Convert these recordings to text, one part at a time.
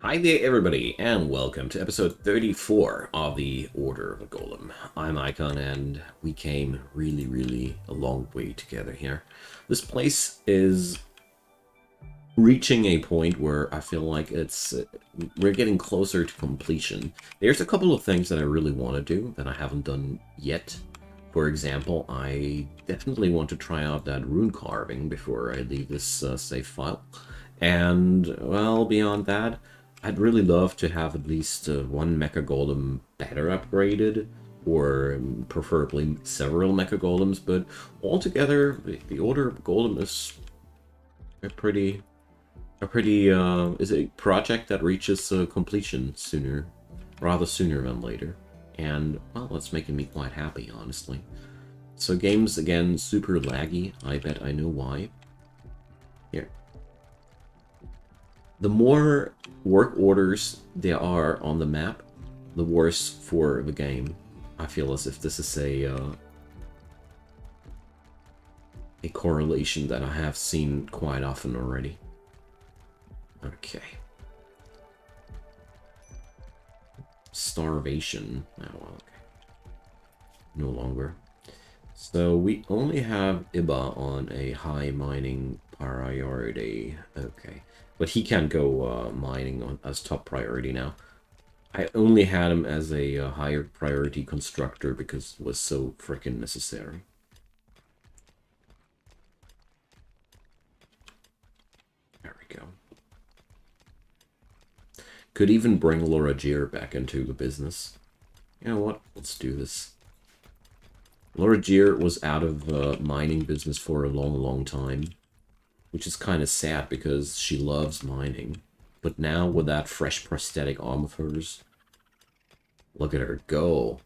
Hi there, everybody, and welcome to episode 34 of the Order of Golem. I'm Icon, and we came really a long way together here. This place is reaching a point where I feel like we're getting closer to completion. There's a couple of things that I really want to do that I haven't done yet. For example, I definitely want to try out that rune carving before I leave this save file. And, well, beyond that, I'd really love to have at least one Mecha Golem better upgraded, or preferably several Mecha Golems, but altogether, the Order of Golem is a is a project that reaches completion rather sooner than later. And, well, that's making me quite happy, honestly. So games, again, super laggy. I bet I know why. Here. The more work orders there are on the map, the worse for the game. I feel as if this is a correlation that I have seen quite often already. Okay. Starvation. Oh, well, okay. No longer. So we only have Iba on a high mining priority. Okay. But he can go mining as top priority now. I only had him as a higher priority constructor because it was so freaking necessary. There we go. Could even bring Laura Gier back into the business. You know what? Let's do this. Laura Gier was out of mining business for a long time, which is kind of sad because she loves mining. But now with that fresh prosthetic arm of hers, look at her go.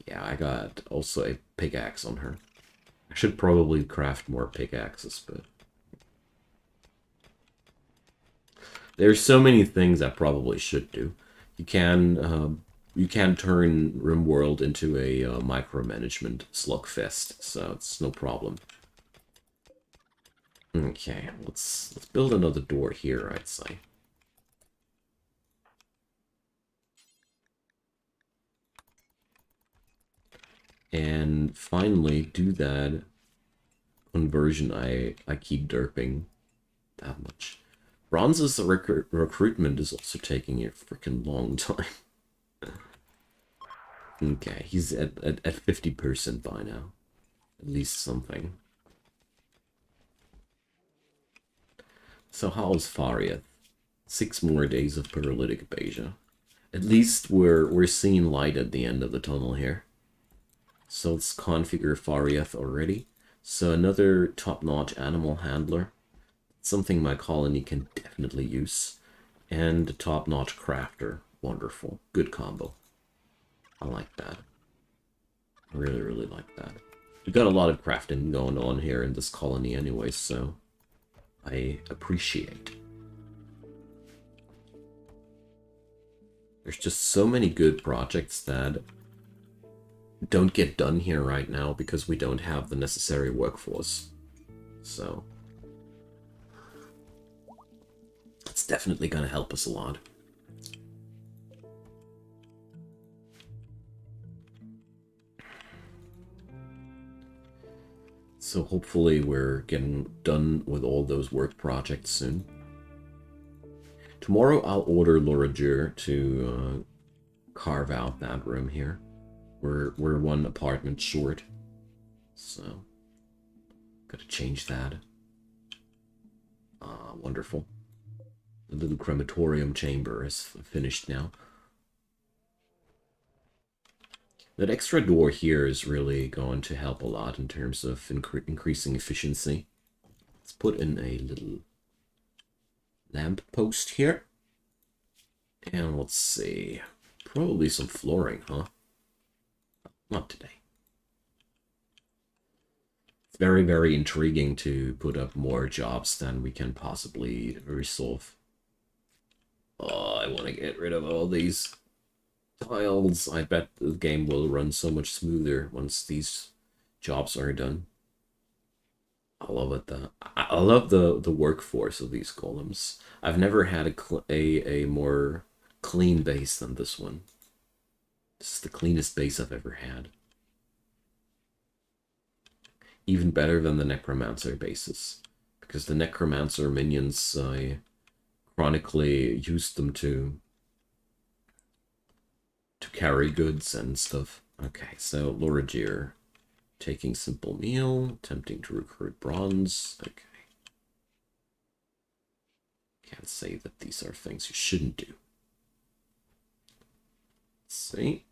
Yeah, I got also a pickaxe on her. I should probably craft more pickaxes, but there's so many things I probably should do. You can turn RimWorld into a micromanagement slugfest, so it's no problem. Okay, let's build another door here, I'd say. And finally, do that conversion I keep derping that much. Bronze's recruitment is also taking a freaking long time. Okay, he's at 50% by now. At least something. So how's Fariath? 6 more days of paralytic Beja. At least we're seeing light at the end of the tunnel here. So let's configure Fariath already. So another top-notch animal handler. Something my colony can definitely use. And a top-notch crafter. Wonderful. Good combo. I like that. I really like that. We've got a lot of crafting going on here in this colony anyway, so I appreciate. There's just so many good projects that don't get done here right now because we don't have the necessary workforce. So it's definitely going to help us a lot. So hopefully we're getting done with all those work projects soon. Tomorrow I'll order Laura Gier to carve out that room here. We're one apartment short, so gotta change that. Wonderful. The little crematorium chamber is finished now. That extra door here is really going to help a lot in terms of increasing efficiency. Let's put in a little lamp post here. And let's see. Probably some flooring, huh? Not today. It's very intriguing to put up more jobs than we can possibly resolve. Oh, I want to get rid of all these tiles. I bet the game will run so much smoother once these jobs are done. I love it. I love the workforce of these golems. I've never had a more clean base than this one. This is the cleanest base I've ever had. Even better than the Necromancer bases. Because the Necromancer minions, I chronically used them to carry goods and stuff. Okay, so Loragir taking simple meal, attempting to recruit bronze. Okay. Can't say that these are things you shouldn't do. Let's see.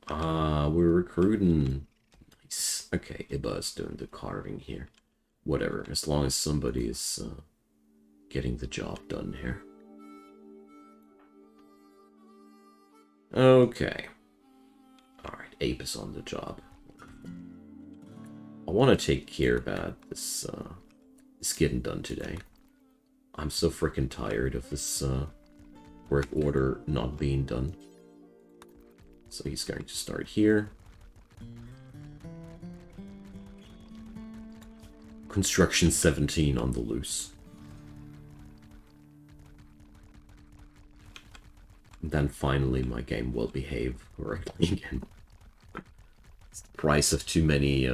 We're recruiting. Nice. Okay, Iba's doing the carving here. Whatever, as long as somebody is getting the job done here. Okay. Alright, Ape is on the job. I want to take care about this, this getting done today. I'm so freaking tired of this work order not being done. So he's going to start here. Construction 17 on the loose. And then finally my game will behave correctly again. It's the price of too many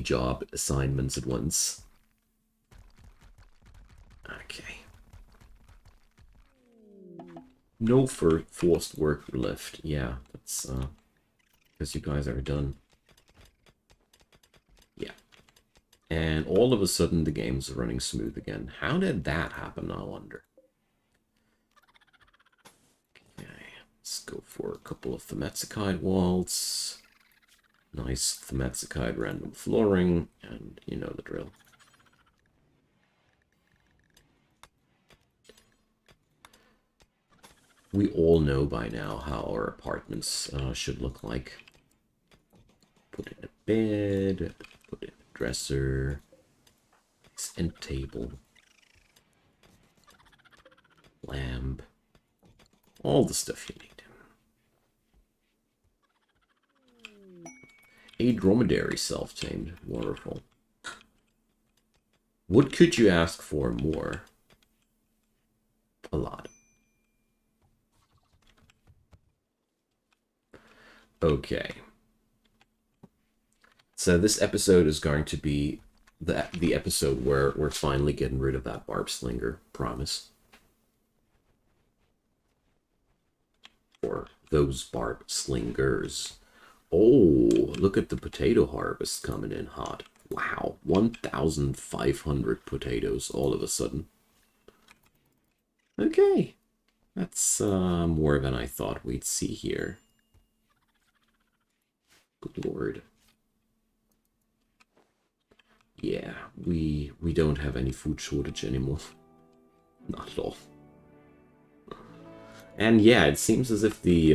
job assignments at once. Okay. No forced work left. Yeah, that's because you guys are done. Yeah. And all of a sudden the game's running smooth again. How did that happen, I wonder? Okay, let's go for a couple of Thematicide walls. Nice Thematicide random flooring, and you know the drill. We all know by now how our apartments should look like. Put in a bed, put in a dresser, nice end table, lamp, all the stuff you need. A dromedary self-tamed, wonderful. What could you ask for more? A lot. Okay. So this episode is going to be the episode where we're finally getting rid of that barb slinger, promise. Or those barb slingers. Oh, look at the potato harvest coming in hot. Wow, 1,500 potatoes all of a sudden. Okay, that's more than I thought we'd see here. Good lord. Yeah, we don't have any food shortage anymore. Not at all. And yeah, it seems as if the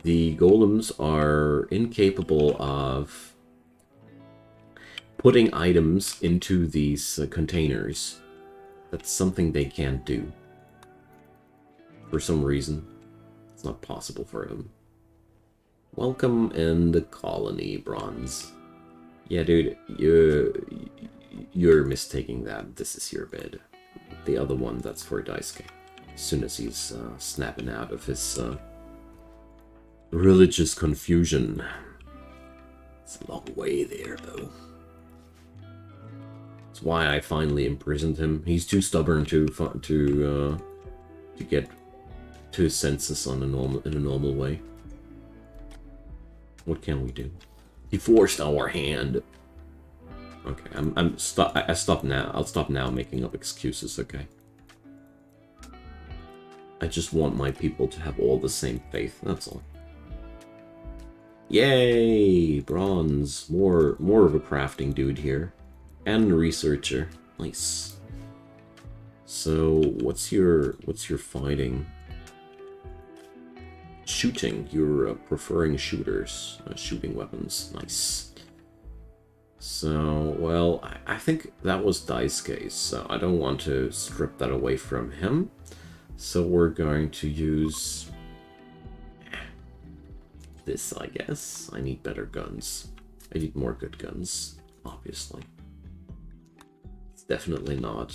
golems are incapable of putting items into these containers. That's something they can't do. For some reason, it's not possible for them. Welcome in the colony, Bronze. Yeah, dude, you're mistaking that. This is your bed. The other one, that's for Daisuke. As soon as he's snapping out of his religious confusion. It's a long way there, though. That's why I finally imprisoned him. He's too stubborn to get to his senses in a normal way. What can we do? He forced our hand. Okay, I stop now. I'll stop now making up excuses, okay? I just want my people to have all the same faith, that's all. Yay! Bronze. More of a crafting dude here. And a researcher. Nice. So what's your fighting? Shooting. You're preferring shooters. Shooting weapons. Nice. So, well, I think that was Daisuke's, so I don't want to strip that away from him. So we're going to use this, I guess. I need better guns. I need more good guns, obviously. It's definitely not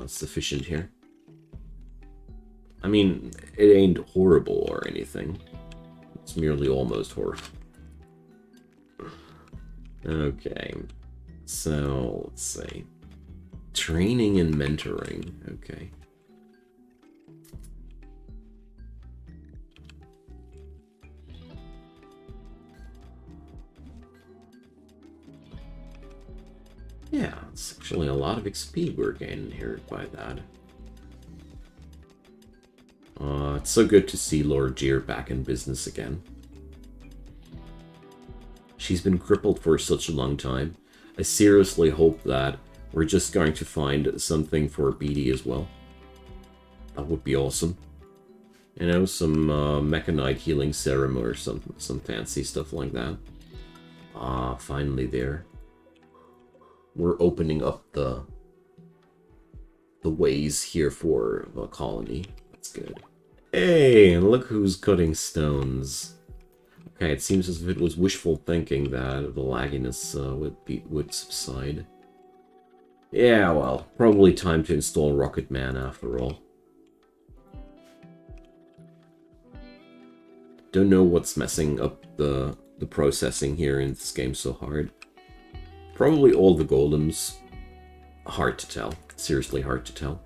sufficient here. I mean, it ain't horrible or anything. It's merely almost horrible. Okay, so let's see. Training and mentoring, okay. Yeah, it's actually a lot of XP we're gaining here by that. It's so good to see Lord Jeer back in business again. She's been crippled for such a long time. I seriously hope that we're just going to find something for Beatty as well. That would be awesome. You know, some mechanite healing serum or some fancy stuff like that. Finally there. We're opening up the ways here for the colony. That's good. Hey, look who's cutting stones. Okay, it seems as if it was wishful thinking that the lagginess would subside. Yeah, well, probably time to install Rocket Man after all. Don't know what's messing up the processing here in this game so hard. Probably all the golems. Hard to tell. Seriously hard to tell.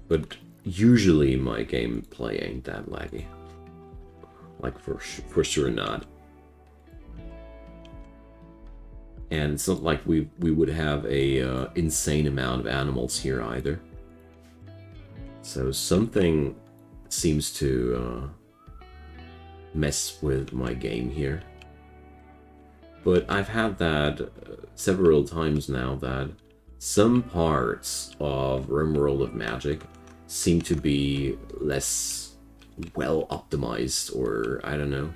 But usually my gameplay ain't that laggy. Like, for sure not. And it's not like we would have a insane amount of animals here either. So something seems to mess with my game here. But I've had that several times now, that some parts of RimWorld of Magic seem to be less well optimized, or I don't know,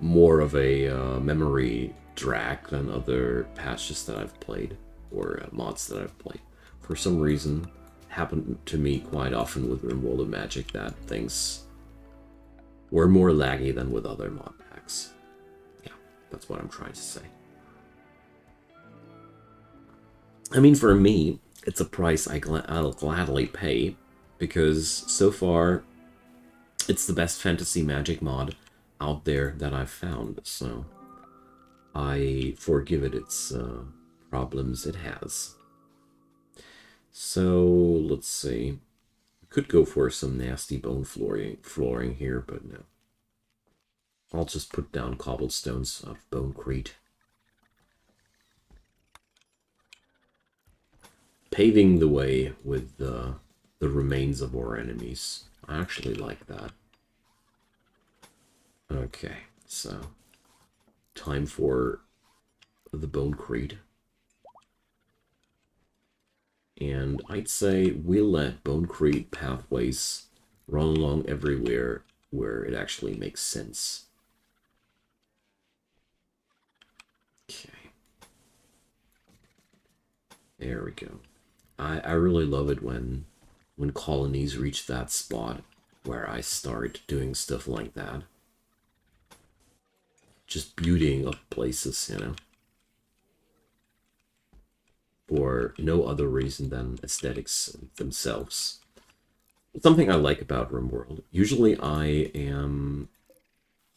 more of a memory drag than other patches that I've played, or mods that I've played. For some reason, it happened to me quite often with RimWorld of Magic that things were more laggy than with other mod packs. Yeah, that's what I'm trying to say. I mean, for me, it's a price I'll gladly pay, because so far, it's the best fantasy magic mod out there that I've found, so I forgive it its problems it has. So, let's see. Could go for some nasty bone flooring here, but no. I'll just put down cobblestones of bonecrete. Paving the way with the remains of our enemies. I actually like that. Okay, so time for the bonecrete. And I'd say we'll let bonecrete pathways run along everywhere where it actually makes sense. Okay. There we go. I really love it when colonies reach that spot where I start doing stuff like that. Just beautying up places, you know. For no other reason than aesthetics themselves. Something I like about RimWorld. Usually I am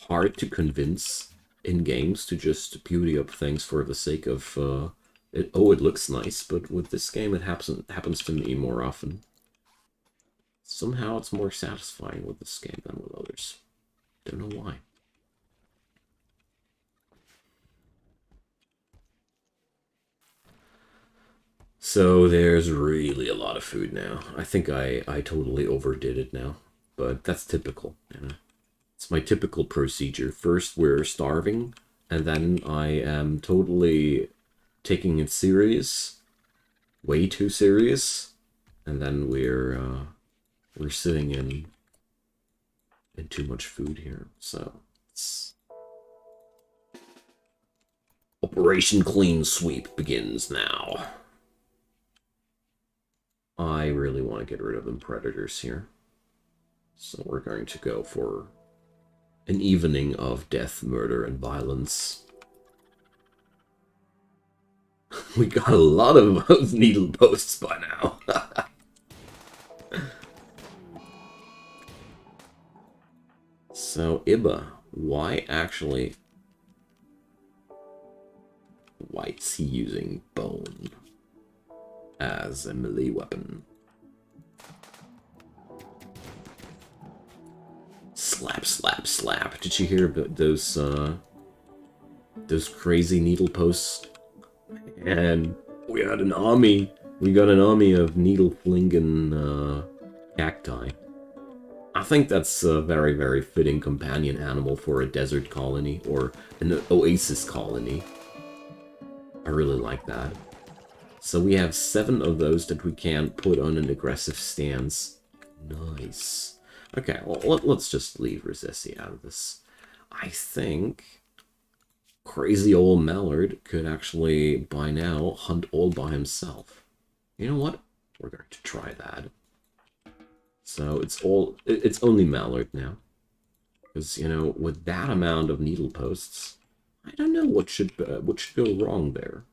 hard to convince in games to just beauty up things for the sake of it looks nice, but with this game it happens to me more often. Somehow it's more satisfying with this game than with others. Don't know why. So there's really a lot of food now. I think I totally overdid it now, but that's typical, you know. It's my typical procedure. First we're starving, and then I am totally taking it serious, way too serious, and then we're sitting in too much food here. So it's... Operation Clean Sweep begins now. I really want to get rid of them predators here. So we're going to go for an evening of death, murder, and violence. We got a lot of those needle posts by now. So, Iba, why actually... Why is he using bone as a melee weapon? Slap, slap, slap. Did you hear about those crazy needle posts? And we had an army. We got an army of needle-flinging cacti. I think that's a very, very fitting companion animal for a desert colony or an oasis colony. I really like that. So we have 7 of those that we can put on an aggressive stance. Nice. Okay, well, let's just leave Resessi out of this. I think crazy old Mallard could actually, by now, hunt all by himself. You know what? We're going to try that. So it's only Mallard now. Because, you know, with that amount of needle posts, I don't know what should go wrong there.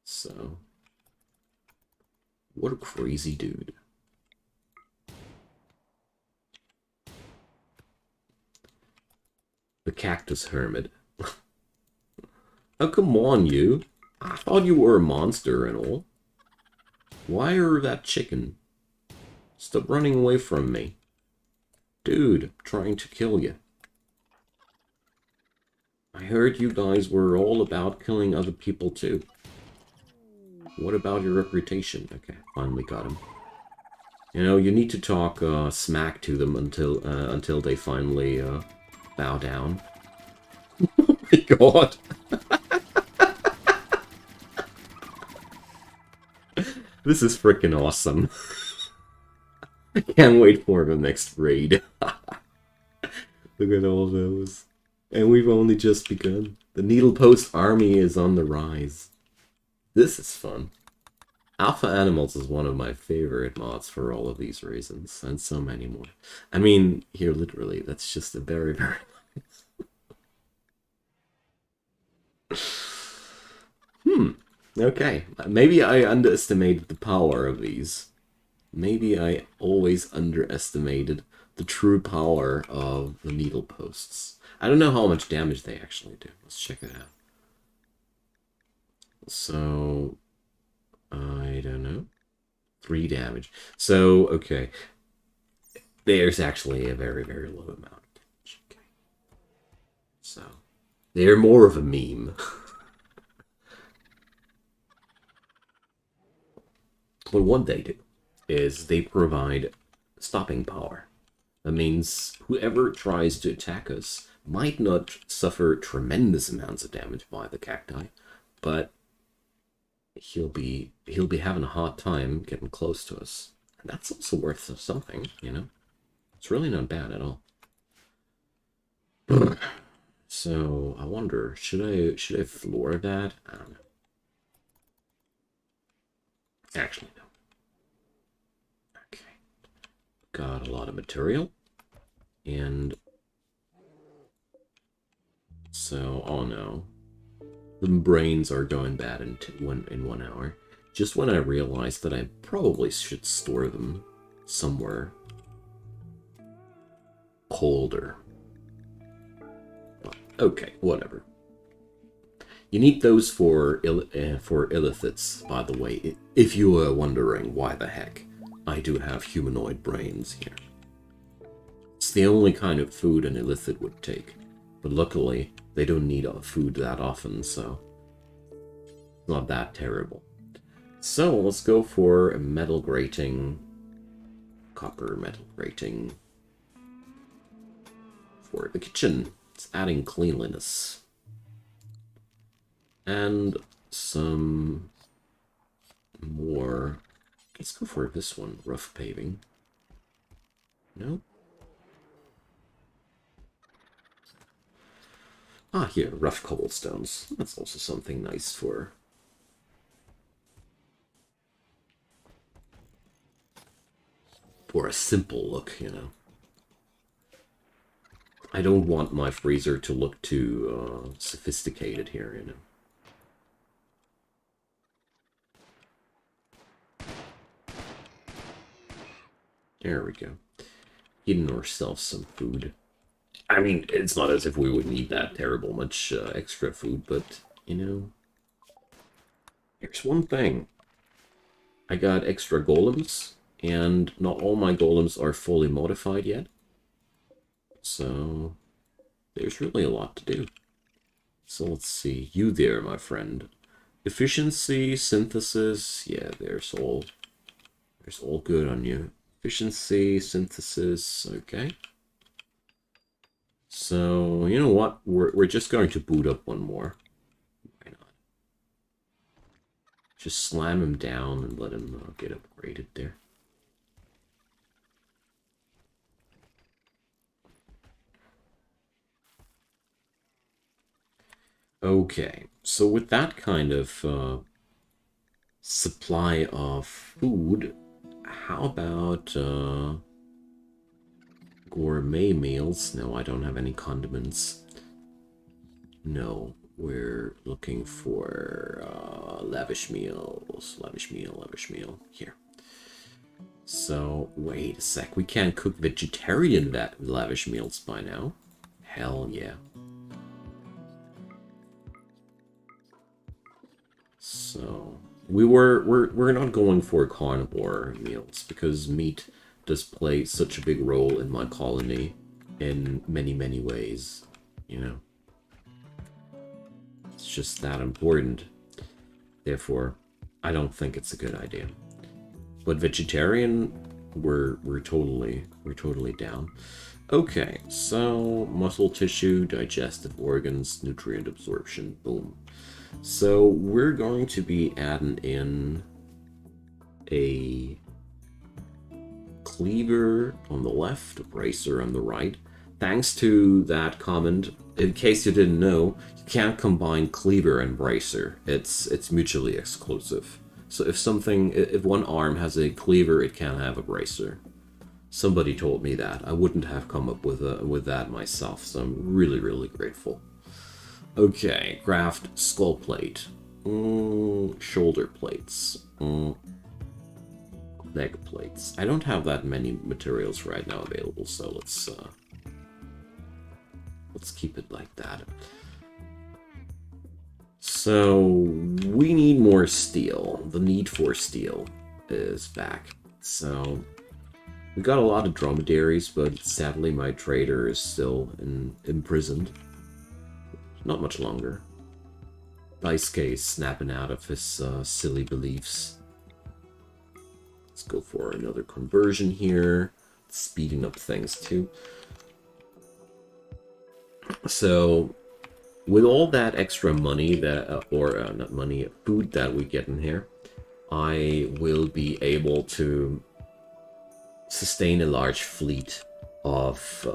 So, what a crazy dude. The Cactus Hermit. Oh, come on, you. I thought you were a monster and all. Why are that chicken? Stop running away from me. Dude, I'm trying to kill you. I heard you guys were all about killing other people too. What about your reputation? Okay, finally got him. You know, you need to talk smack to them until they finally bow down. Oh my god! This is freaking awesome. I can't wait for the next raid. Look at all those. And we've only just begun. The Needle Post army is on the rise. This is fun. Alpha Animals is one of my favorite mods for all of these reasons, and so many more. I mean, here, literally, that's just a very, very nice. Okay. Maybe I underestimated the power of these. Maybe I always underestimated the true power of the needle posts. I don't know how much damage they actually do. Let's check it out. So, I don't know. 3 damage. So, okay. There's actually a very, very low amount of damage. Okay. So, they're more of a meme. But what they do is they provide stopping power. That means whoever tries to attack us might not suffer tremendous amounts of damage by the cacti, but he'll be having a hard time getting close to us. And that's also worth something, you know? It's really not bad at all. So, I wonder, should I floor that? I don't know. Actually, no. Okay. Got a lot of material. And so, oh no. The brains are going bad in 1 hour. Just when I realized that I probably should store them somewhere colder. But, okay, whatever. You need those for illithids, by the way, if you were wondering why the heck I do have humanoid brains here. It's the only kind of food an illithid would take. But luckily, they don't need food that often, so it's not that terrible. So, let's go for a metal grating, copper metal grating for the kitchen. It's adding cleanliness. And some more. Let's go for this one, rough paving. No? Ah, here, rough cobblestones. That's also something nice for... for a simple look, you know. I don't want my freezer to look too sophisticated here, you know. There we go. Getting ourselves some food. I mean, it's not as if we would need that terrible much extra food, but, you know, here's one thing. I got extra golems, and not all my golems are fully modified yet. So, there's really a lot to do. So let's see. You there, my friend. Efficiency, synthesis, yeah, there's all good on you. Efficiency, synthesis, okay. So, you know what? We're just going to boot up one more. Why not? Just slam him down and let him get upgraded there. Okay, so with that kind of supply of food, how about gourmet meals? No, I don't have any condiments. No, we're looking for lavish meals. Lavish meal. Here. So, wait a sec. We can't cook vegetarian lavish meals by now. Hell yeah. So, we're not going for carnivore meals because meat does play such a big role in my colony in many ways, you know. It's just that important. Therefore, I don't think it's a good idea. But vegetarian, we're totally down. Okay, so muscle tissue, digestive organs, nutrient absorption, boom. So we're going to be adding in a cleaver on the left, a bracer on the right. Thanks to that comment, in case you didn't know, you can't combine cleaver and bracer. It's mutually exclusive. So if one arm has a cleaver, it can't have a bracer. Somebody told me that. I wouldn't have come up with that myself, so I'm really grateful. Okay, craft skull plate, shoulder plates, leg plates. I don't have that many materials right now available, so let's keep it like that. So we need more steel. The need for steel is back. So we got a lot of dromedaries, but sadly my trader is still imprisoned. Not much longer. Daisuke is snapping out of his silly beliefs. Let's go for another conversion here. Speeding up things too. So, with all that extra money that, not money, food that we get in here, I will be able to sustain a large fleet of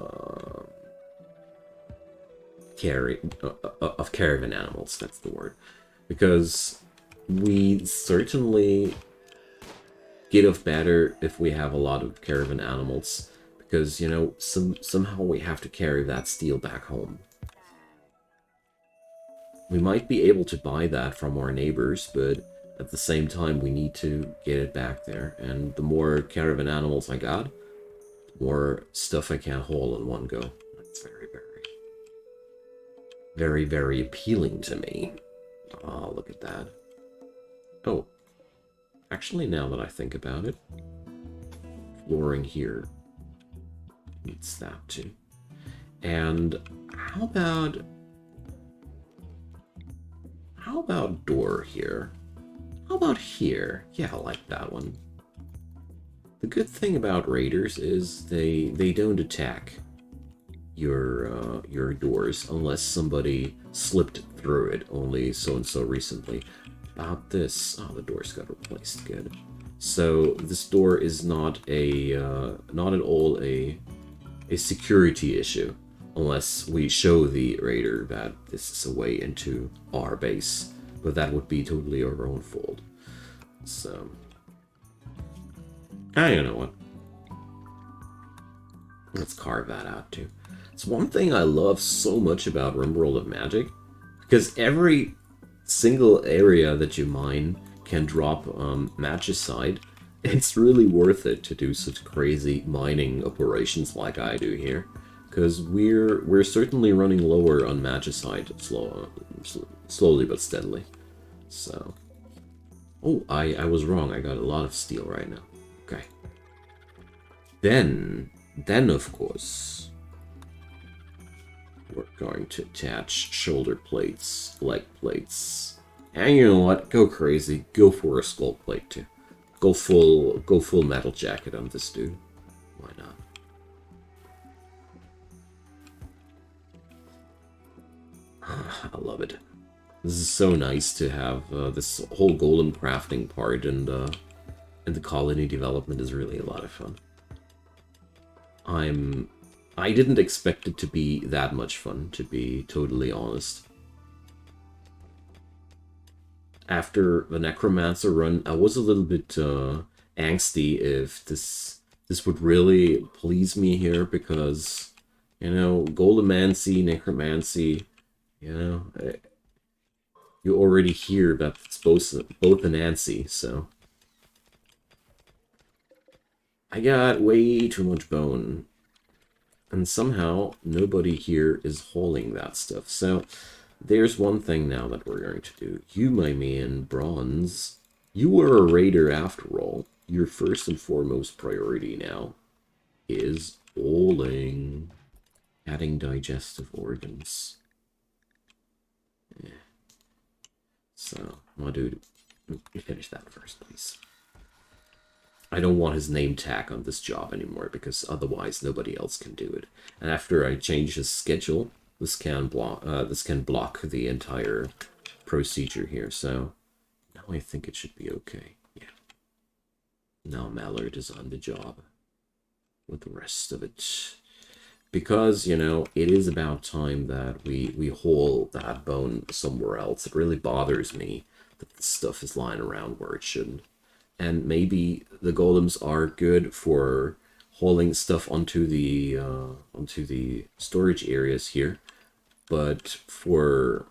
caravan animals, that's the word. Because we certainly get off better if we have a lot of caravan animals. Because, you know, somehow we have to carry that steel back home. We might be able to buy that from our neighbors, but at the same time we need to get it back there. And the more caravan animals I got, the more stuff I can haul in one go. That's very appealing to me. Oh, look at that. Oh, actually, now that I think about it, flooring here needs that too. And how about door here? How about here? Yeah, I like that one. The good thing about raiders is they don't attack your doors unless somebody slipped through it only so and so recently. About this, oh, the doors got replaced. Good. So this door is not at all a security issue unless we show the raider that this is a way into our base, but that would be totally our own fault. So, you know what? Let's carve that out too. It's one thing I love so much about RimWorld of Magic, because every single area that you mine can drop magicite. It's really worth it to do such crazy mining operations like I do here, because we're certainly running lower on magicite slowly but steadily. So, oh, I was wrong. I got a lot of steel right now. Okay. Then of course, we're going to attach shoulder plates, leg plates, and you know what? Go crazy. Go for a skull plate too. Go full metal jacket on this dude. Why not? I love it. This is so nice to have this whole golem crafting part, and the colony development is really a lot of fun. I didn't expect it to be that much fun, to be totally honest. After the Necromancer run, I was a little bit angsty if this would really please me here, because, you know, Golemancy, Necromancy, you know, you already hear that it's both a Nancy, so. I got way too much bone. And somehow, nobody here is hauling that stuff. So, there's one thing now that we're going to do. You, my man, Bronze, you were a raider after all. Your first and foremost priority now is hauling. Adding digestive organs. Yeah. So, my dude, finish that first, please. I don't want his name tag on this job anymore, because otherwise nobody else can do it. And after I change his schedule, this can block the entire procedure here. So now I think it should be okay. Yeah. Now Mallard is on the job with the rest of it, because, you know, it is about time that we haul that bone somewhere else. It really bothers me that the stuff is lying around where it shouldn't. And maybe the golems are good for hauling stuff onto the storage areas here, but for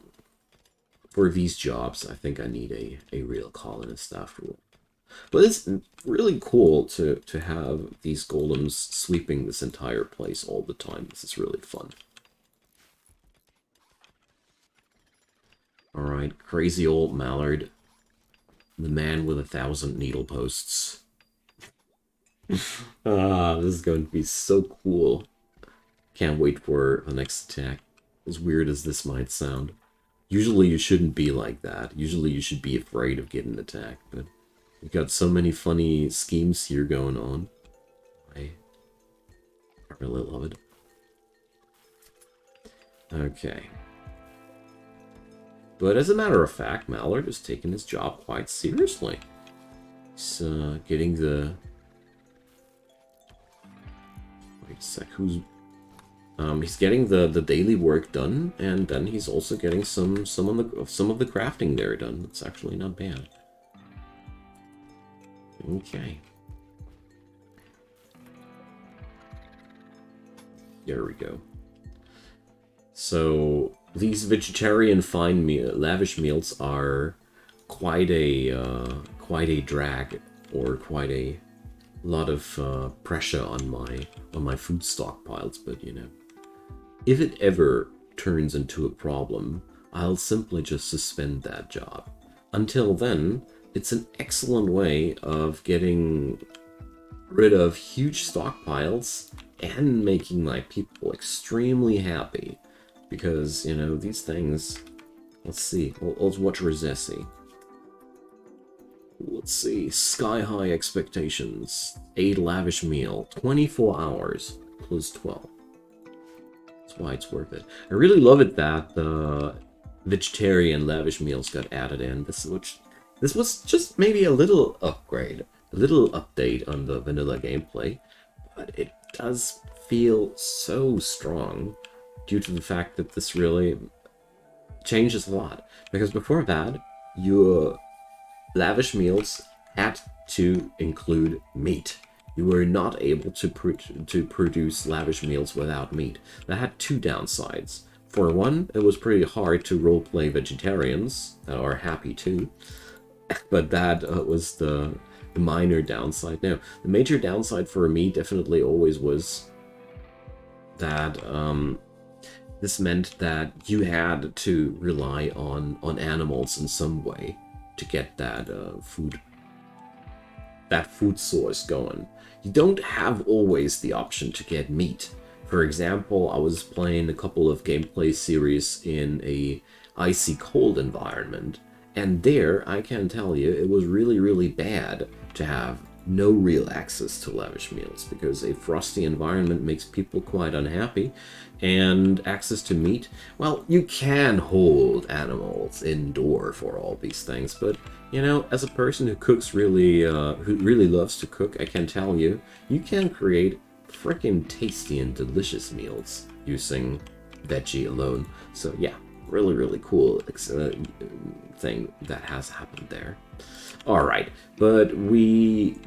these jobs, I think I need a real colonist after all. But it's really cool to have these golems sweeping this entire place all the time. This is really fun. All right, crazy old Mallard. The man with 1,000 needle posts. This is going to be so cool. Can't wait for the next attack. As weird as this might sound. Usually you shouldn't be like that. Usually you should be afraid of getting attacked, but we've got so many funny schemes here going on. I really love it. Okay. But as a matter of fact, Mallard is taking his job quite seriously. He's getting the... Wait a sec, who's... he's getting the daily work done, and then he's also getting some of the crafting there done. It's actually not bad. Okay. There we go. So these vegetarian lavish meals are quite a drag, or quite a lot of pressure on my food stockpiles. But you know, if it ever turns into a problem, I'll simply just suspend that job. Until then, it's an excellent way of getting rid of huge stockpiles and making my people extremely happy. Because, you know, these things... Let's see. Let's watch Rosessi. Let's see. Sky high expectations. 8 lavish meal. 24 hours. Plus 12. That's why it's worth it. I really love it that the vegetarian lavish meals got added in. This was just maybe a little upgrade. A little update on the vanilla gameplay. But it does feel so strong, due to the fact that this really changes a lot. Because before that, your lavish meals had to include meat. you were not able to produce lavish meals without meat. That had two downsides. For one, it was pretty hard to roleplay vegetarians that are happy too, but that was the minor downside. Now, the major downside for me definitely always was that this meant that you had to rely on animals in some way to get that food source going. You don't have always the option to get meat. For example, I was playing a couple of gameplay series in a icy cold environment, and there, I can tell you, it was really, really bad to have no real access to lavish meals, because a frosty environment makes people quite unhappy, and access to meat, well, you can hold animals indoor for all these things, but, you know, as a person who cooks who really loves to cook, I can tell you, you can create freaking tasty and delicious meals using veggie alone. So yeah, really, really cool thing that has happened there. Alright, but we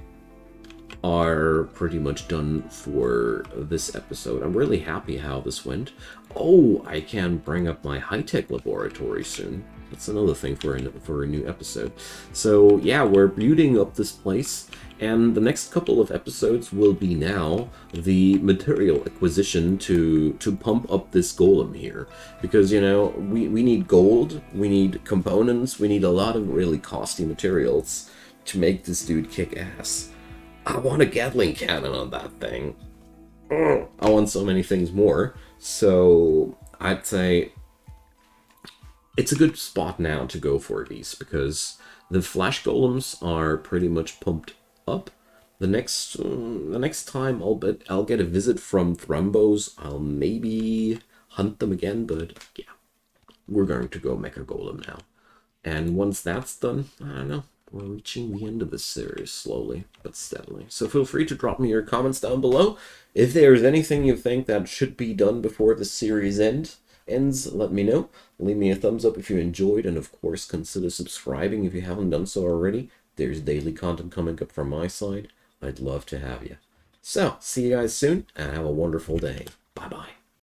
are pretty much done for this episode. I'm really happy how this went. Oh, I can bring up my high-tech laboratory soon. That's another thing for a new episode. So yeah, we're building up this place, and the next couple of episodes will be now the material acquisition to pump up this golem here. Because, you know, we need gold, we need components, we need a lot of really costly materials to make this dude kick ass. I want a Gatling cannon on that thing. I want so many things more. So I'd say it's a good spot now to go for these, because the flash golems are pretty much pumped up. The next time I'll get a visit from Thrumbos, I'll maybe hunt them again, but yeah, we're going to go Mecha Golem now. And once that's done, I don't know, we're reaching the end of this series slowly but steadily. So feel free to drop me your comments down below. If there's anything you think that should be done before the series ends, let me know. Leave me a thumbs up if you enjoyed, and of course consider subscribing if you haven't done so already. There's daily content coming up from my side. I'd love to have you. So, see you guys soon, and have a wonderful day. Bye-bye.